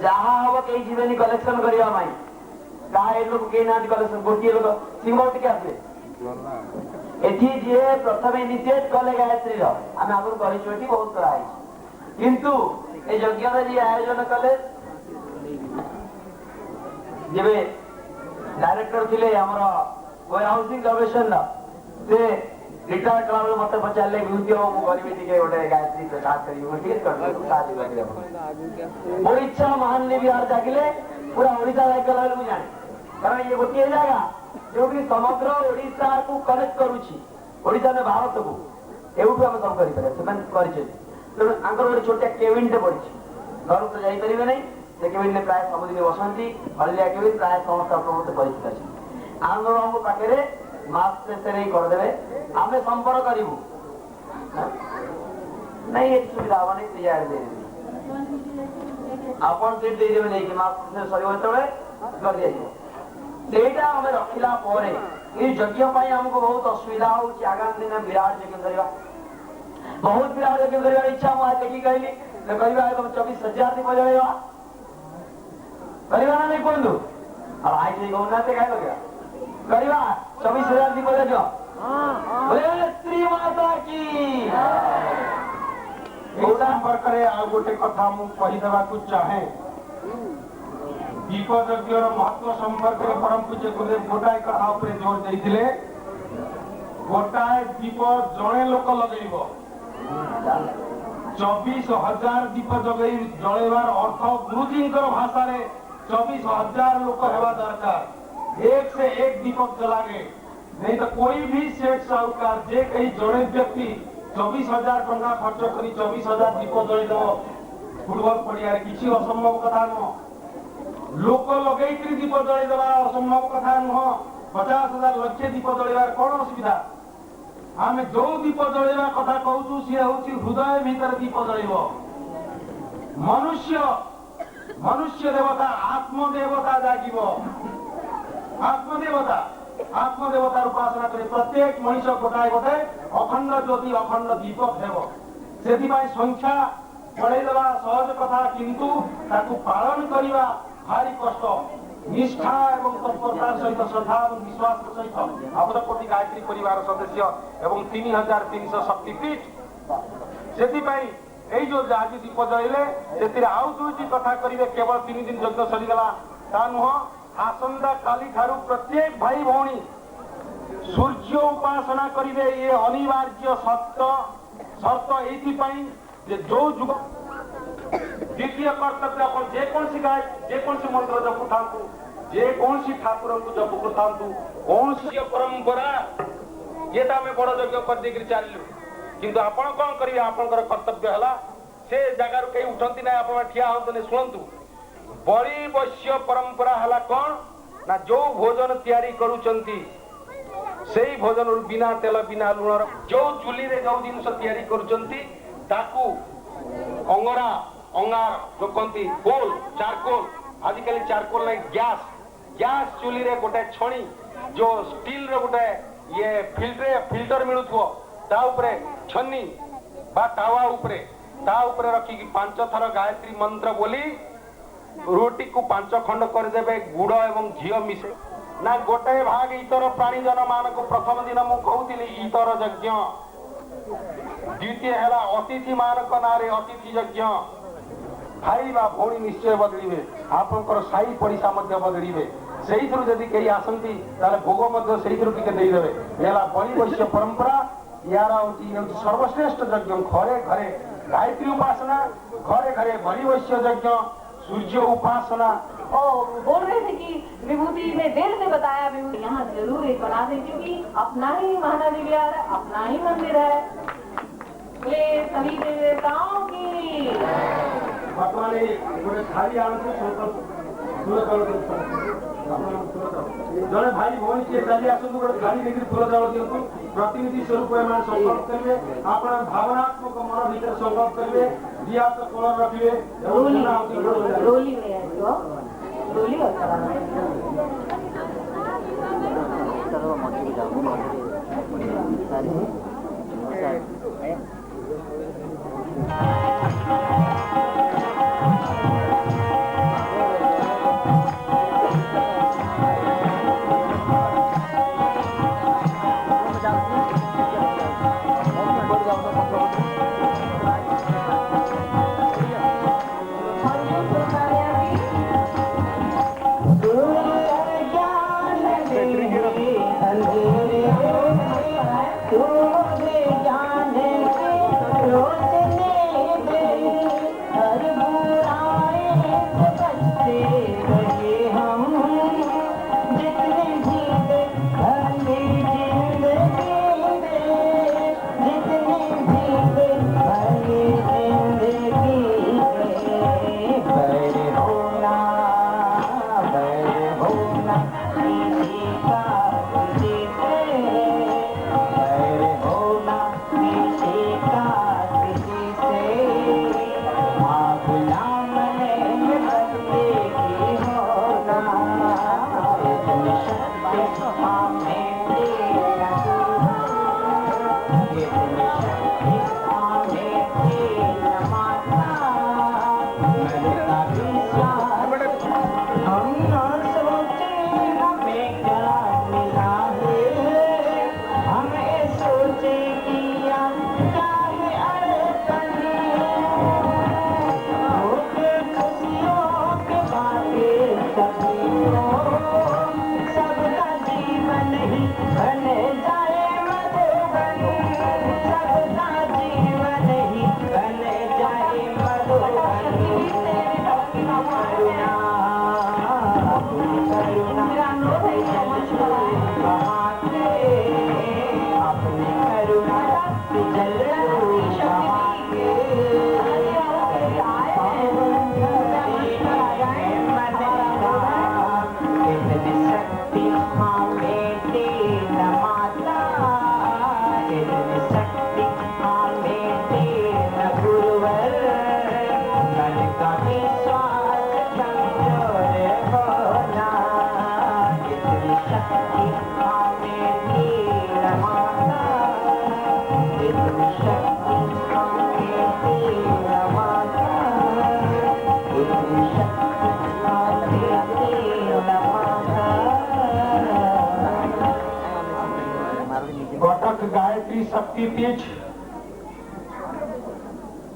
जहाँ हम कई जीवन कलेक्शन करने कहा लोग कई ना कलेक्शन गोटे लोग सिंह टिके आसे एठी जे प्रथम इनिशिएट कले गायत्री आम आगुरी कर बहुत कराई किंतु ए यज्ञ जी आयोजन कले जेबे डायरेक्टर थिले हमर वेयर हाउसिंग गवेषण से रिटायर कला मत पचारे विभूति मु करी टिके गोटे गायत्री प्रसाद करी मोर इच्छा महान ने बिहार जागिले पूरा ओडिशा लाइक कला जाने कारण ये गोटे जगह जो भी समग्र ओडिशा को कनेक्ट करुची ओडिशा ने भारत को एवं आम सब कर गोटे छोटिया केबिन टे पड़ी घर तो जापर नहीं से केबिन प्राय सबुदिन बसती हलिया केबिन प्राय समस्त मत परिचित अच्छे आनंद बाबू पाखे मास शेष करदे आम संपर्क करूँ नहीं ये सुविधा हम नहीं तैयार दे आपन सीट देदेवे नहीं कि मास सर कर दिया सेटा हमें रखिला परे ये यज्ञ हमको बहुत असुविधा हो आगामी दिन विराट यज्ञ करवा बहुत विराट यज्ञ करने इच्छा मुझे देखी कहली करवा 24,000 दीप जलवा करवा ना नहीं कहूँ अब आई कहना क्या लगे करवा 24,000 दीप जल श्री माता की संपर्क गोटे कथा मुझे चाहे दीप यज्ञ महत्व संपर्क में परम पूज्य गुरुदेव गोटाए कथा जोर देते गोटाए दीप जड़े लोक लगे 24,000 दीप जलैबार अर्थ गुरुजी भाषा 24,000 लोक होगा दरकार एक से एक दीपक जलागे नहीं तो कोई भी सेठ साहूकार जे कहीं जड़े व्यक्ति 24,000 टंका खर्च कर 24,000 दीप जलैदेव फुटबल पड़िया किसी असंभव कथा नुह लोक लगे दीप जलैदेवा असंभव कथा नुह 50,000 लक्ष दीप जलैबार कौन असुविधा आम जो दीप जलैवा कथा कहूँ सी हूँ हृदय भीतर दीप जल मनुष्य मनुष्य देवता आत्मदेवता जागिब आत्मदेवतार उपासना करे प्रत्येक मनीष गोटाए गोटे अखंड ज्योति अखंड दीपक से संख्या बढ़ाईदेवा सहज कथा किंतु ताकू पालन करने भारी कष्ट निष्ठा एवं तत्परतार सहित श्रद्धा और विश्वास सहित अवधकोटि गायत्री परिवार सदस्य एवं 3,300 शक्तिपीठ से जो आज दीप जलैले से आउ दुईटी कथा करेंगे केवल 3 दिन यज्ञ सरीगला ता नुह आसंता काली ठारू प्रत्येक भाई भौणी सूर्य उपासना करेंगे ये अनिवार्य शर्त ये जो जुग द्वितीय कर्तव्य अपन जेकोसी गाय जेकोसी मंत्र जपु था जेकोसी ठाकुर को जपु था कौन परंपरा ये तो आम बड़ यज्ञ कर चलू किंतु आपण कौन करेंगे आपंकर कर्तव्य है से जगार कहीं उठती ना आप ठिया हमें शुणु बड़ी वैश्य परंपरा है कौन ना जो भोजन तैयारी करुचंती से भोजन बिना तेल बिना लुण जो चुली रे जो जिन तैयारी करुचंती ताकू अंगरा अंगार जो कहती कोल चारकोल आजिकल चारकोल नहीं गैस चुली रे गोटे छणी जो स्टील रे गोटे ये फिल्टर मिलुथो ता उपरे छन्नी बा तावा उपरे रखी 5 थर गायत्री मंत्र बोली रोटी को 5 खंड कर देबे गुड़ एवं घी मिसे ना गोटे भाग इतर प्राणी जन मान को प्रथम दिन मु कहूली इतर यज्ञ द्वितीय है अतिथि मानक नारे अतिथि यज्ञ भाई बा भौणी निश्चय बदलिबे आपनकर साई पड़िशा मध्य बदलिबे सेही थरु जदि केही आसंती ताले भोग मध्य सेही थरु टिके देई देबे एला बड़ी वैश्य परंपरा यार सर्वश्रेष्ठ यज्ञ घरे घरे गायत्री उपासना घरे घरे बड़ी वैश्य यज्ञ सूर्य उपासना। बोल रहे थे कि विभूति में देर से बताया विभूति यहाँ जरूर एक बना दे क्योंकि अपना ही महानदी विहार है अपना ही मंदिर है ये सभी देवताओं की जड़े भाई भौणी किए चली आसतु गोटे गाड़ी लेकर फूल चावल दिंतु प्रतिनिधि स्वरूप संकल्प करेंगे अपना भावनात्मक मन भीतर संकल्प करेंगे दिया तो कलर रखिए रोली में रोली और लगा हुआ है। मेरा अनुरोध है कि मंच पर गायत्री शक्तिपीठ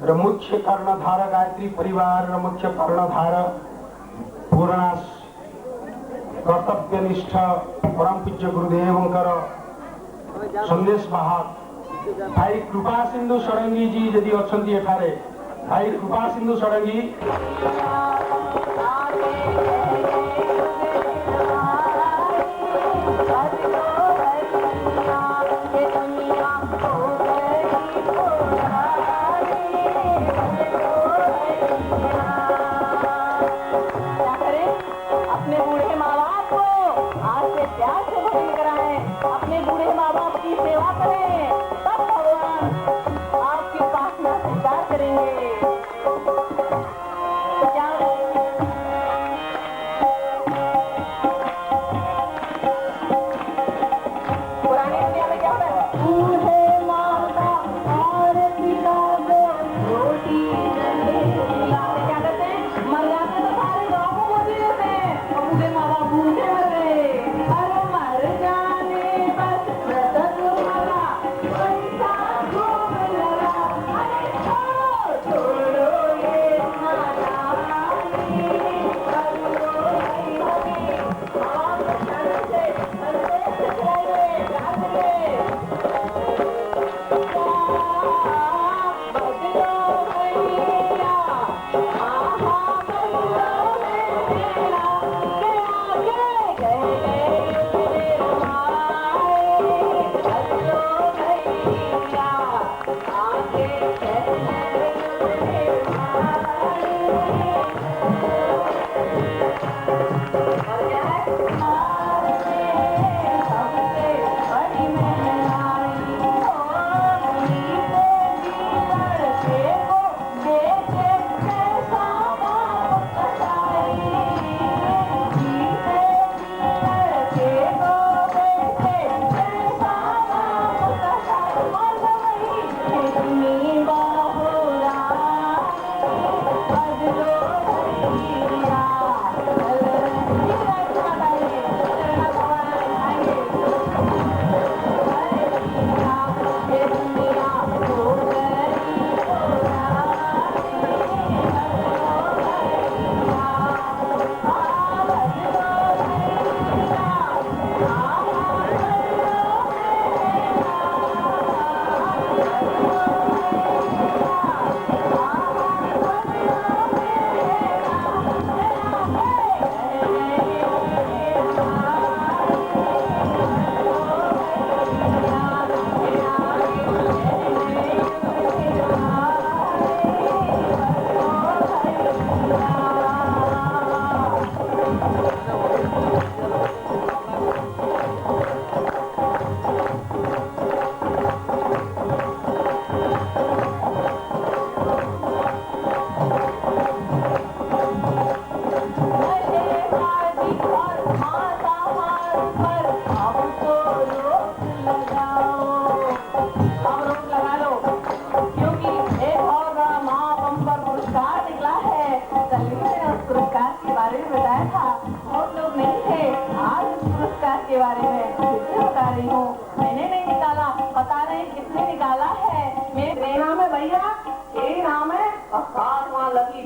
र मुख्य कर्णधार गायत्री परिवार र मुख्य कर्णधार पूर्ण कर्तव्यनिष्ठ परम पूज्य गुरुदेवंकर संदेश वाहक भाई कृपा सिंधु षडंगी जी यदि अछंती एठारे भाई कृपा सिंधु षडंगी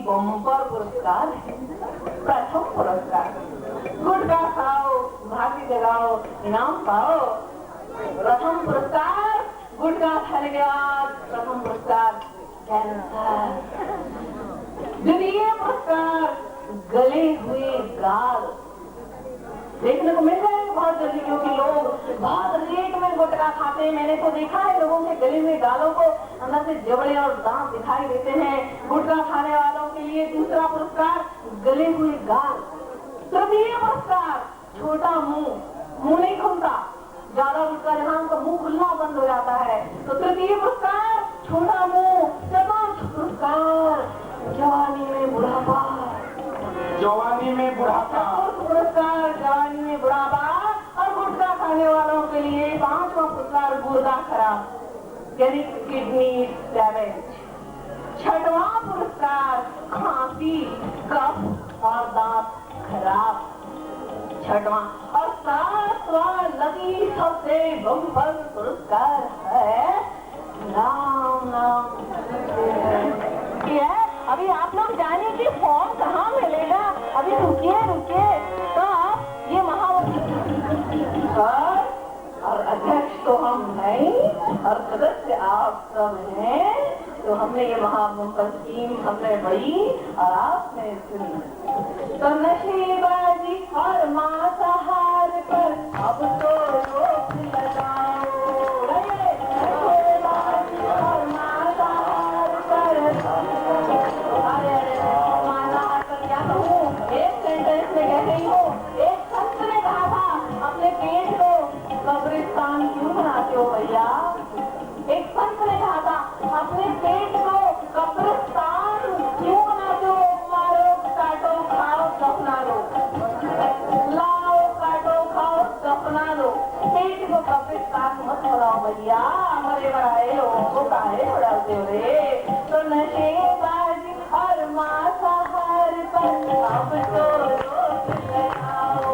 बम्पर पुरस्कार है, प्रथम पुरस्कार। गुटखा खाओ, भागी जगाओ, इनाम पाओ। प्रथम पुरस्कार गुटखा खाने के बाद प्रथम पुरस्कार कैंसर। द्वितीय पुरस्कार गाल देखने को मिल जाएंगे बहुत जल्दी, क्योंकि लोग बहुत रेट में गुटखा खाते हैं। मैंने तो देखा है लोगों के गले में गालों को अंदर से जबड़े और दांत दिखाई देते हैं। गुटखा खाने वालों के लिए दूसरा पुरस्कार गले हुए गाल। तृतीय पुरस्कार छोटा मुंह, मुंह नहीं खुलता, ज्यादा गुटखा जहां उनका मुंह खुलना बंद हो जाता है, तो तृतीय पुरस्कार छोटा मुंह। चतुर्थ पुरस्कार जवानी में बुढ़ापा। जवानी में बुढ़ापा। पुरस्कार जवानी में बुढ़ापा। और गुटखा खाने वालों के लिए पांचवा पुरस्कार गुर्दा खराब यानी किडनी डैमेज। छठवां पुरस्कार खांसी, कफ और दांत खराब। छठवां और सातवां लगी सबसे बम्पर पुरस्कार है राम नाम। अभी आप लोग जाने की फॉर्म कहाँ मिलेगा? अभी रुकिए तो ये और अध्यक्ष तो हम नहीं और सदस्य आप सब हैं, तो हमने ये महाबम्पर स्कीम हमने बड़ी और आपने सुनी। तो नशेबाजी और मांसाहार पर अब तो रोक लगाओ। नशेबाजी और मांसाहार पर एक सेंटेंस में कह रही हूँ, एक संत ने कहा था अपने पेट को कब्रिस्तान क्यों बनाते हो भैया? एक संत ने कहा था अपने पेट को कब्रिस्तान क्यों बनाते हो? मारो काटो खाओ दफना दो, लाओ काटो खाओ दफना दो, पेट को कब्रिस्तान मत बनाओ भैया। मरे बढ़ाए लोगों को काहे उड़ाते हो रे? तो नशेबाजी और मांसाहार पर अब तो रोक लगाओ।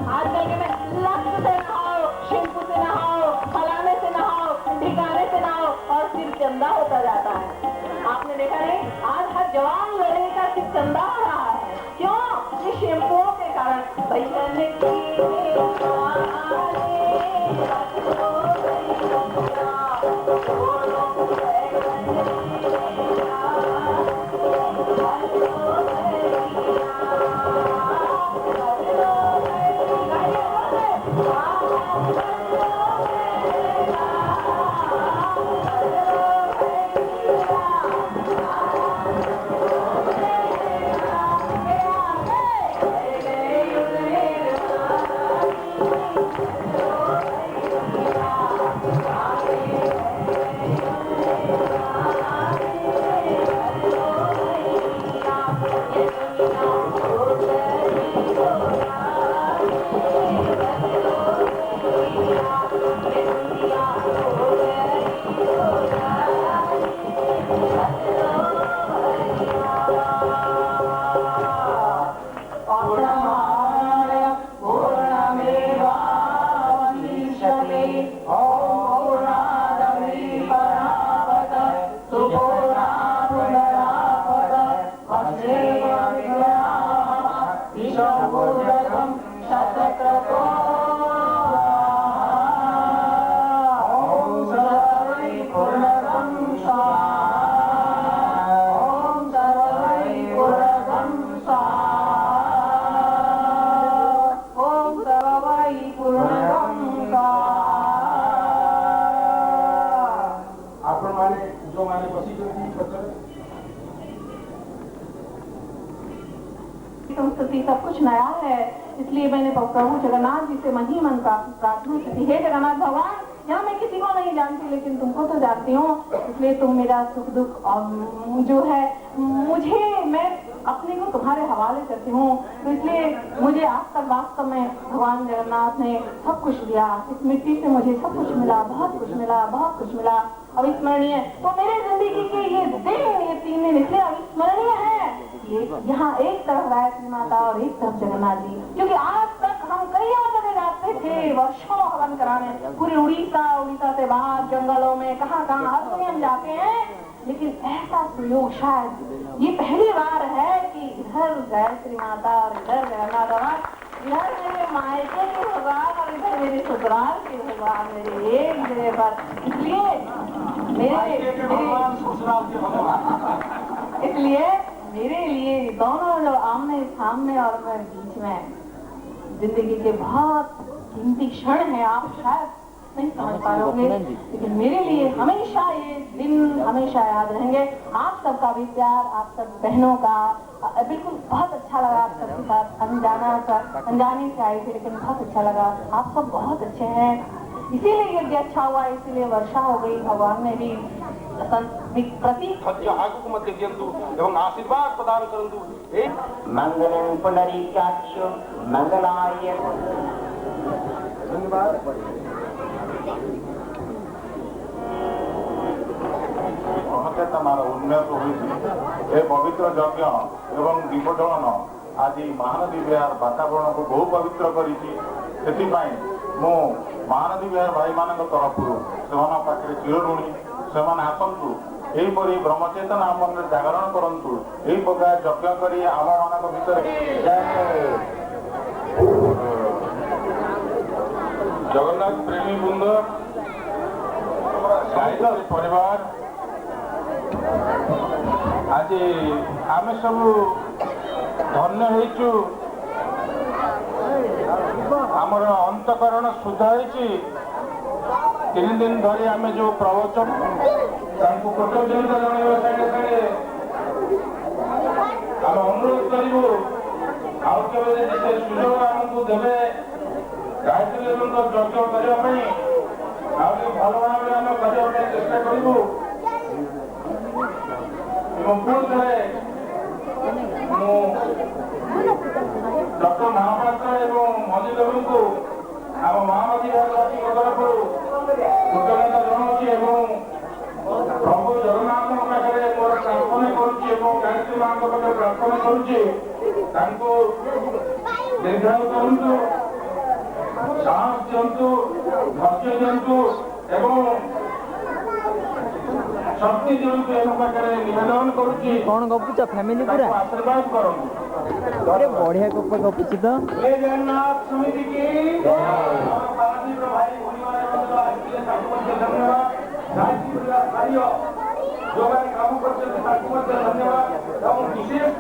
आजकल के में लक्ष्य से नहाओ, शैम्पू से नहाओ, फलाने से नहाओ, ठिकाने से नहाओ और सिर चंदा होता जाता है। आपने देखा नहीं, आज हर जवान लड़के का सिर चंदा हो रहा है। क्यों? ये शैम्पुओं के कारण। संस्कृति सब कुछ नया है, इसलिए मैंने प्रभु जगन्नाथ जी से मन ही मन प्रार्थना की। हे जगन्नाथ भगवान, यहाँ मैं किसी को नहीं जानती लेकिन तुमको तो जानती हूँ, इसलिए तुम मेरा सुख दुख और जो है मुझे, मैं अपने को तुम्हारे हवाले करती हूँ। तो इसलिए मुझे आज तक वास्तव में भगवान जगन्नाथ ने सब कुछ दिया। इस मिट्टी से मुझे सब कुछ मिला, बहुत कुछ मिला, बहुत कुछ मिला, अविस्मरणीय। तो मेरे जिंदगी के ये दिन, ये 3 दिन इसलिए अविस्मरणीय है। यहाँ एक तरफ गायत्री माता और एक तरफ जगन्नाथ जी, क्योंकि आज तक हम कई और जगह जाते थे वर्षों हवन कराने, पूरे उड़ीसा से बाहर जंगलों में कहाँ हर जगह हम जाते हैं, लेकिन ऐसा प्रयोग शायद ये पहली बार है कि इधर गायत्री माता और इधर जगन्नाथ भगवान, इधर मेरे मायके के भगवान और इधर मेरे ससुराल के भगवान, मेरे एक जगह पर। इसलिए भगवान परशुराम के भगवान। इसलिए मेरे लिए दोनों जो आमने सामने और बीच में जिंदगी के बहुत कीमती क्षण है। आप शायद नहीं समझ पाओगे, लेकिन मेरे लिए हमेशा ये दिन हमेशा याद रहेंगे। आप सबका भी प्यार, आप सब बहनों का बिल्कुल बहुत अच्छा लगा। आप सबके साथ अनजाने से आई थी, लेकिन बहुत अच्छा लगा। आप सब बहुत अच्छे हैं, इसीलिए यज्ञ अच्छा हुआ, इसीलिए वर्षा हो गई। भगवान ने भी प्रतीक सत्य आगुक मध्य दियंतु एवं आशीर्वाद प्रदान करंतु। मंगलम पुनरीकाक्षु मंगलाय। ସଚେତନାର ଉନ୍ନତ ହୋଇଛି। ଏ ପବିତ୍ର ଯଜ୍ଞ ଏବଂ ଦୀପଜଳନ ଆଜି ମହାନଦୀ ବିହାର ବାତାବରଣକୁ ବହୁ ପବିତ୍ର କରିଛି। ସେଥିପାଇଁ ମୁଁ ମହାନଦୀ ବିହାର ଭାଇମାନଙ୍କ ତରଫରୁ ସେମାନଙ୍କ ପାଖରେ ଚିରଋଣୀ। ସେମାନେ ଆସନ୍ତୁ, ଏହିପରି ବ୍ରହ୍ମଚେତନା ଆମ ମନରେ ଜାଗରଣ କରନ୍ତୁ। ଏହି ପ୍ରକାର ଯଜ୍ଞ କରି ଆମମାନଙ୍କ ଭିତରେ ଜଗନ୍ନାଥ ପ୍ରେମୀ ବୃନ୍ଦ, ସାହିତ୍ୟ ପରିବାର, ଆଜି ଆମେ ସବୁ ଧନ୍ୟ ହେଇଛୁ। ଆମର ଅନ୍ତଃକରଣ ଶୁଦ୍ଧ ହେଇଛି। 3 ଦିନ ଧରି ଆମେ ଯୋଉ ପ୍ରବଚନ ତାଙ୍କୁ କୃତଜ୍ଞତା ଜଣାଇବା ସାଙ୍ଗେ ସାଙ୍ଗେ ଆମେ ଅନୁରୋଧ କରିବୁ, ଆଉ କେବେ ଯଦି ସେ ସୁଯୋଗ ଆମକୁ ଦେବେ ଗାୟତ୍ରୀ ଦେବୀଙ୍କ ଯଜ୍ଞ କରିବା ପାଇଁ, ଆହୁରି ଭଲ ଭାବରେ ଆମେ କରିବା ପାଇଁ ଚେଷ୍ଟା କରିବୁ। ଏବଂ ପୁଣି ଥରେ ମୁଁ ଡକ୍ଟର ମହାପାତ୍ର ଏବଂ ମଞ୍ଜିଦେବୀଙ୍କୁ ଆମ ମହାନଦୀ ବିହାରବାସୀଙ୍କ ତରଫରୁ କୃତଜ୍ଞତା ଜଣାଉଛି ଏବଂ ପ୍ରଭୁ ଜଗନ୍ନାଥଙ୍କ ପାଖରେ ମୋର ପ୍ରାର୍ଥନା କରୁଛି ଏବଂ ଗାୟତ୍ରୀ ମାଙ୍କ ପାଖରେ ପ୍ରାର୍ଥନା କରୁଛି, ତାଙ୍କୁ ଦୀର୍ଘାୟୁ କରନ୍ତୁ, ସାହସ ଦିଅନ୍ତୁ, ଧୈର୍ଯ୍ୟ ଦିଅନ୍ତୁ ଏବଂ ଶକ୍ତି ଦିଅନ୍ତୁ। ଏ ପାଖରେ ନିବେଦନ କରୁଛି। କଣ ଗପୁଛ ଫ୍ୟାମିଲି ପୁରା? ଆଶୀର୍ବାଦ କରନ୍ତୁ। अरे बढ़िया गप गपुची तो। जगन्नाथ समिति की पारादीप भाई धन्यवाद। जो काम करते धन्यवाद। विशेष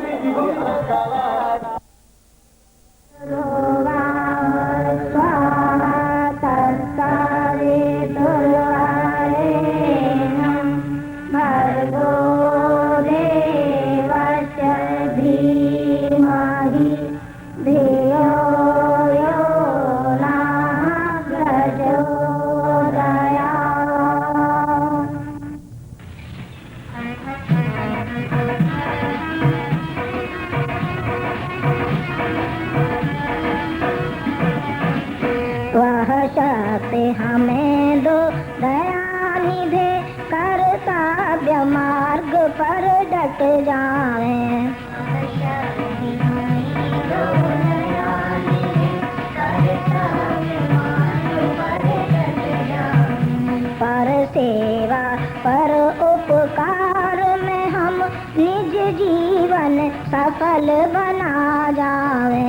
हमें दो दयानिधे कर्तव्य मार्ग पर डट जाए। पर सेवा पर उपकार में हम निज जीवन सफल बना जावे।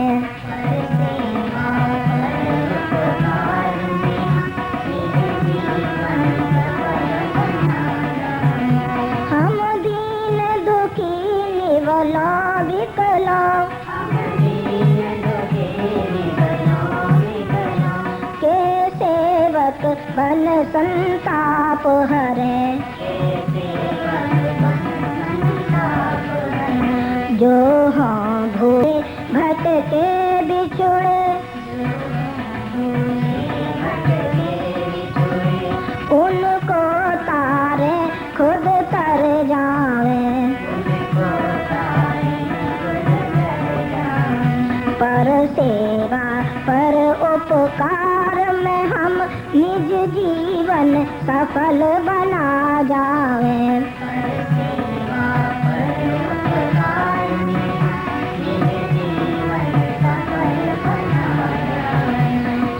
बन संताप हरे, जो हाँ भूले भटके बिछुड़े, उनको तारे खुद तर जावे। पर सेवा पर उपकार में हम निज जीवन सफल बना जावे।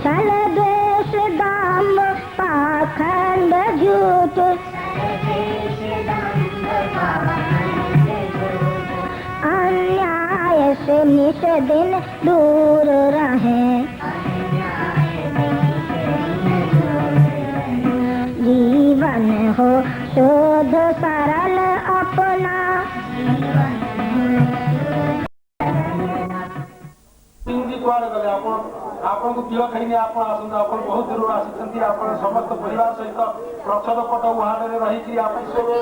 छल द्वेष दाम पाखंड झूठ, अन्याय से नित दिन दूर रहे। जीवन हो शोध सरल अपना कुआड़े गले आपन को प्रिय खाई आप बहुत दूर आसी आप समस्त परिवार सहित प्रच्छद पट उहाड़े रही आप शुणु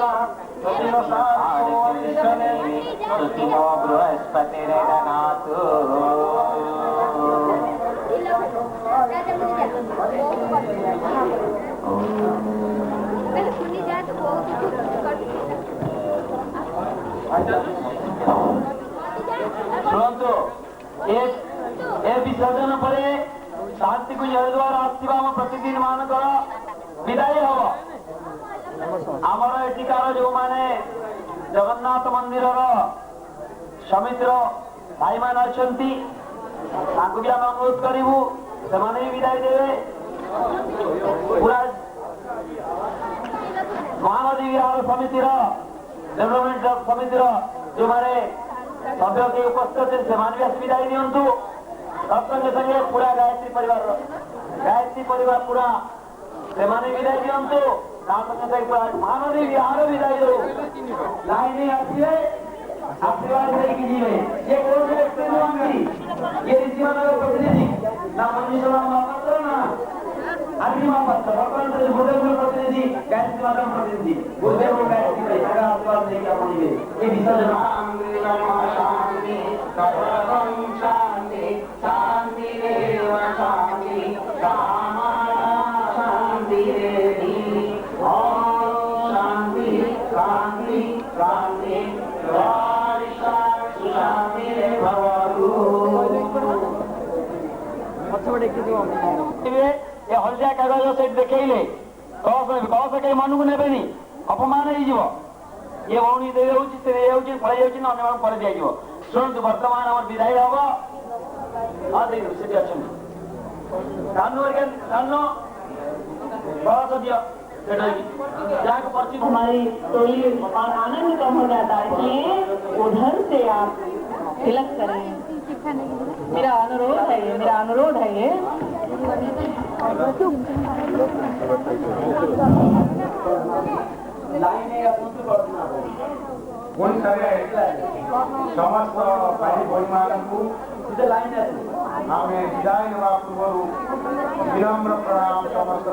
ए विसर्जन पर शांति को हरिद्वार आसवा प्रतिदिन मानक विदाय हम आमर एटिकार जो माने जगन्नाथ मंदिर समितिर भाई मान अच्छा भी आम अनुरोध करूँ से विदाय देवे पूरा महानदी विहार समितिर डेवलपमेंट समितिर जो माने सभ्य के उपस्थित से भी विदाय दिंतु संगे संगे पूरा गायत्री परिवार पूरा से विदाय दिंतु संगे महानदी विहार विदाय दो लाइन आसवे आशीर्वाद लेके जीवे ये कौन से व्यक्ति नुआंगी ये ऋषि मानव प्रतिनिधि ना मनीषा महापात्र ना आदि महापात्र भगवान से गुरुदेव प्रतिनिधि गायत्री माता प्रतिनिधि गुरुदेव गायत्री का आशीर्वाद लेके आप जीवे ये विसर्जन शांति सर्वं शांति शांति देव शांति कामा शांति देवी ओम शांति शांति शांति हलदिया कागज से देखले कलश कहीं मन को ने अपमान हो ये भौणी दे फल जाऊँ फल दिया शुणु बर्तमान आम विदाय हम हाँ दे अच्छा कलश दियो हमारी टोली और आनंद कम हो जाता है इसलिए उधर से आप तिलक करें मेरा अनुरोध है ये समस्त भाई भाई आम विदाय ना पूर्व विनम्र प्रणाम समस्त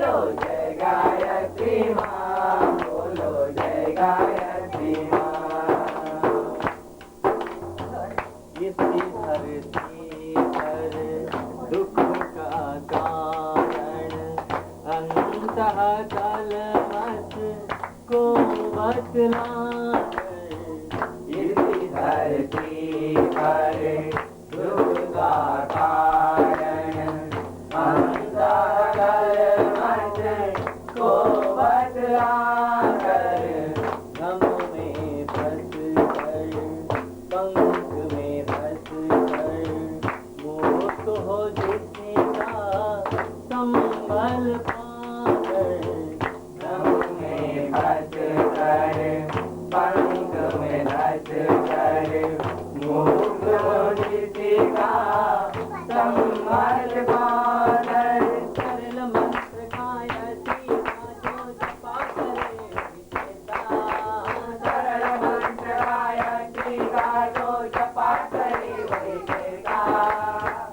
बोलो जय गायत्री माँ, बोलो जय गायत्री माँ। इसी धरती पर दुख का कारण अंतः कलमश को बतलाकर, इसी धरती पर दुख का कारण अंतः कलमश को बतलाकर, गम में फंस कर पंख में फंस कर मोह हो जिसका संभल पाकर, गम में फंस कर पंख में धस कर मुक्त हो जिसका संभल पाकर। सरल मंत्र गायत्री का जो जपा करे विजेता, सरल मंत्र गायत्री का जो जपा करे वही देगा।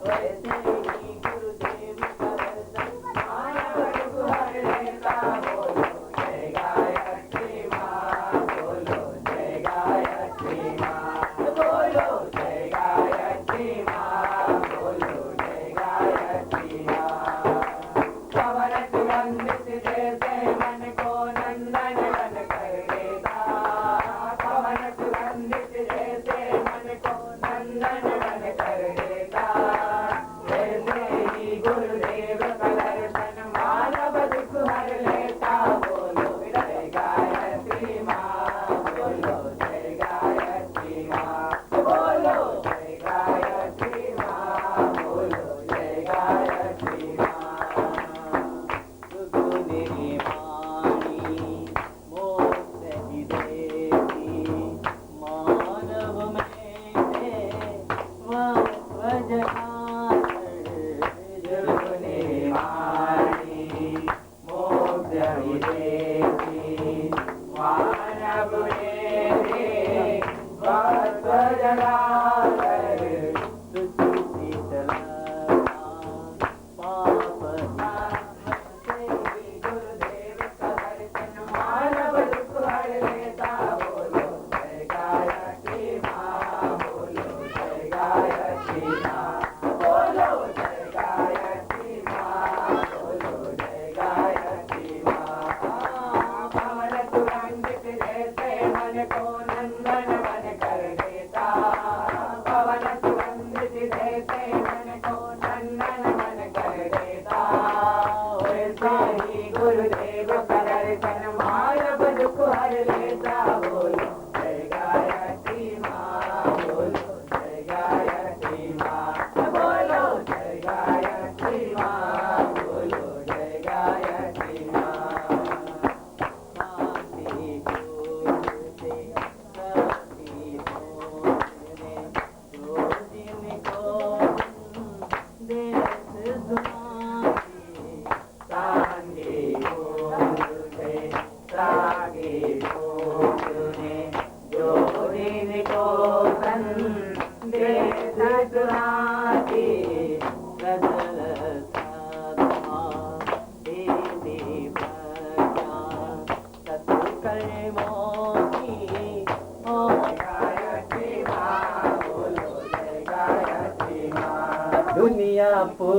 वैसे ही गुरुदेव का दर्शन मानव दुख हर लेता, बोलो जय गायत्री माँ, बोलो जय गायत्री माँ, बोलो जय गायत्री माँ, बोलो जय गायत्री माँ। पवन सुगंधित जैसे मन को नंदन बन कर देता, पवन सुगंधित जैसे मन को नंदन बन कर देता। वैसे ही गुरुदेव का दर्शन मानव दुख हर लेता, बोलो जय गायत्री माँ, बोलो जय गायत्री माँ, बोलो जय गायत्री माँ, बोलो जय गायत्री माँ। सुखुनि वाणी मोक्ष ही देती, मानव में वजनाकर, जुगुनी वाणी मोक्ष ही देती, मानव में वजनाकर। सुचि शीतलता पाप से ही गुरुदेव का दर्शन मानव दुख हर लेता, बोलो जय गायत्री माँ, बोलो जय गायत्री माँ, बोलो जय गायत्री माँ, बोलो जय गायत्री माँ। पवन सुगंधित जैसे मन को नंदन बन कर देता, पवन सुगंधित जैसे मन को नंदन बन कर देता। वैसे ही गुरुदेव का दर्शन मानव दुख हर लेता, बोलो जय गायत्री माँ, बोलो जय गायत्री माँ, बोलो जय गायत्री माँ, बोलो जय गायत्री माँ। शांति पूर्ति सती भोजने, जो जिनको देश सुनाती, सांगे बोलते सागे बोलने, जो दिन को संदेश सुनाती। सजल साधा देवी प्रज्ञा सत्कर्मों की गायत्री माँ, बोलो जय गायत्री माँ। दुनिया पूरी